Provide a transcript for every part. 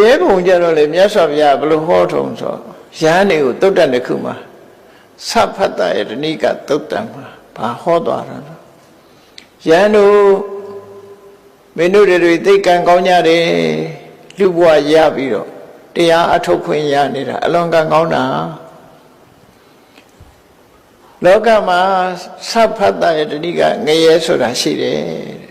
ရဲဘုံကြတော့လေမြတ်စွာဘုရားဘယ်လိုဟောထုံဆိုရဟန်းတွေကိုတုတ်တန်တစ်ခုမှာသဗ္ဗတယတဏိကတုတ်တန်မှာဘာဟောသွားတာလဲရဟန်းတို့မင်းတို့တွေသိကံကောင်းကြတယ်လူဘဝရပြီးတော့တရားအထုတ်ခွင့်ရနေတာအလွန်ကံကောင်းတာလောကမှာသဗ္ဗတယတဏိကငရဲဆိုတာရှိတယ်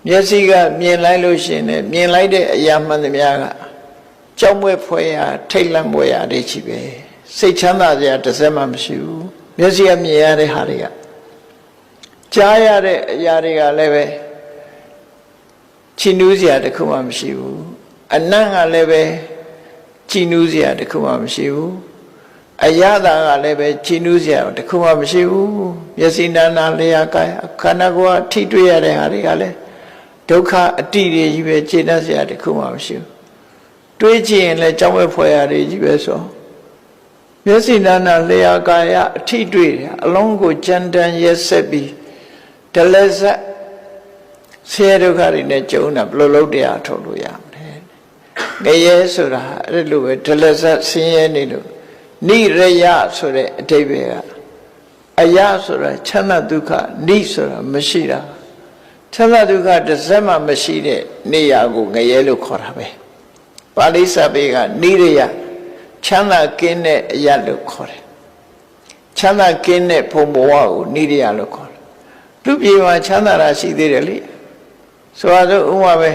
မျက်စိကမြင်လိုက်လို့ရှိရင်မြင်လိုက်တဲ့အရာမှန်သမျှကကြောက်မွေ့ဖွယ်ရာထိတ်လန့်မွေ့ရာတွေချီပဲစိတ်ချမ်းသာစရာတစ်စက်မှမရှိဘူးမျက်စိကမြင်ရတဲ့ဟာတွေကကြားရတဲ့အရာတွေကလည်းပဲချီနူးစရာတစ်ခုမှမရှိဘူးအနံ့ကလည်းပဲချီနူးစရာတစ်ခုမှမရှိဘူးအရသာကလည်းပဲချီနူးစရာတစ်ခုမှမရှိဘူးမျက်စိနာနာလျှာကာယခန္ဓာကိုယ်ထိတွေ့ရတဲ့ဟာတွေကလည်းဒုက္ခအတိတွေကြီးပဲခြေတတ်စရာတစ်ခုမှမရှိဘူးတွေးကြည့်ရင်လည်းကြောက်ဝဲဖွယ်ရာတွေကြီးပဲဆိုမျက်စိနာနာလျှာကာယအထိတွေ့အလုံးကိုကြမ်းတမ်းရက်ဆက်ပြီးဒလဇတ်ဆဲဒုက္ခတွေနဲ့ကြုံတာဘယ်လိုလုပ်တရားထုတ်လို့ရမလဲငရဲဆိုတာအဲ့လိုပဲဒလဇတ်ဆင်းရဲနေလို့နိရယဆိုတဲ့အဓိပ္ပာယ်ကအယဆိုတာချမ်းသာဒုက္ခနိဆိုတာမရှိတာချမ်းသာဒုက္ခတစ်စက်မှမရှိတဲ့နေရာကိုငရဲလို့ခေါ်တာပဲပါဠိစာပေကနိရယချမ်းသာကင်းတဲ့အရာလို့ခေါ်တယ်ချမ်းသာကင်းတဲ့ဘုံဘဝကိုနိရယလို့ခေါ်တယ်လူပြေမှာချမ်းသာတာရှိသေးတယ်လေဆိုတော့ဥမာပဲ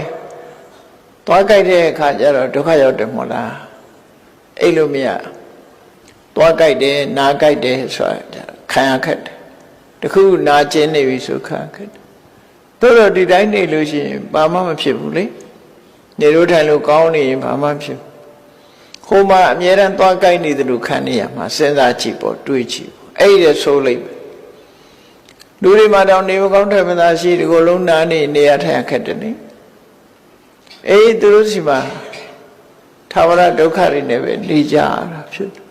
သွားကြိုက်တဲ့အခါကျတော့ဒုက္ခရောက်တယ်မဟုတ်လားအဲ့လိုမရသွားကြိုက်တယ်နားကြိုက်တယ်ဆိုတာခံရခက်တယ်တခုနာကျင်နေပြီဆိုခံရခက်တယ်တို့ဒီတိုင်းနေလို့ရှိရင်ဘာမှမဖြစ်ဘူးလေနေလို့ထိုင်လို့ကောင်းနေရင်ဘာမှဖြစ်ဟိုမှာအမြဲတမ်းသွားကြိုက်နေတယ်လို့ခံနေရမှာစဉ်းစားကြည့်ပေါ့တွေးကြည့်အဲ့ဒီဆိုးလိုက်လူတွေမှာတောင်နေမကောင်းတဲ့မသာရှိဒီကိုလုံးနာနေရထိုင်ခက်တယ်လေအေးသူတို့စီမှာသာဝရဒုက္ခတွေနဲ့ပဲနေကြတာဖြစ်တယ်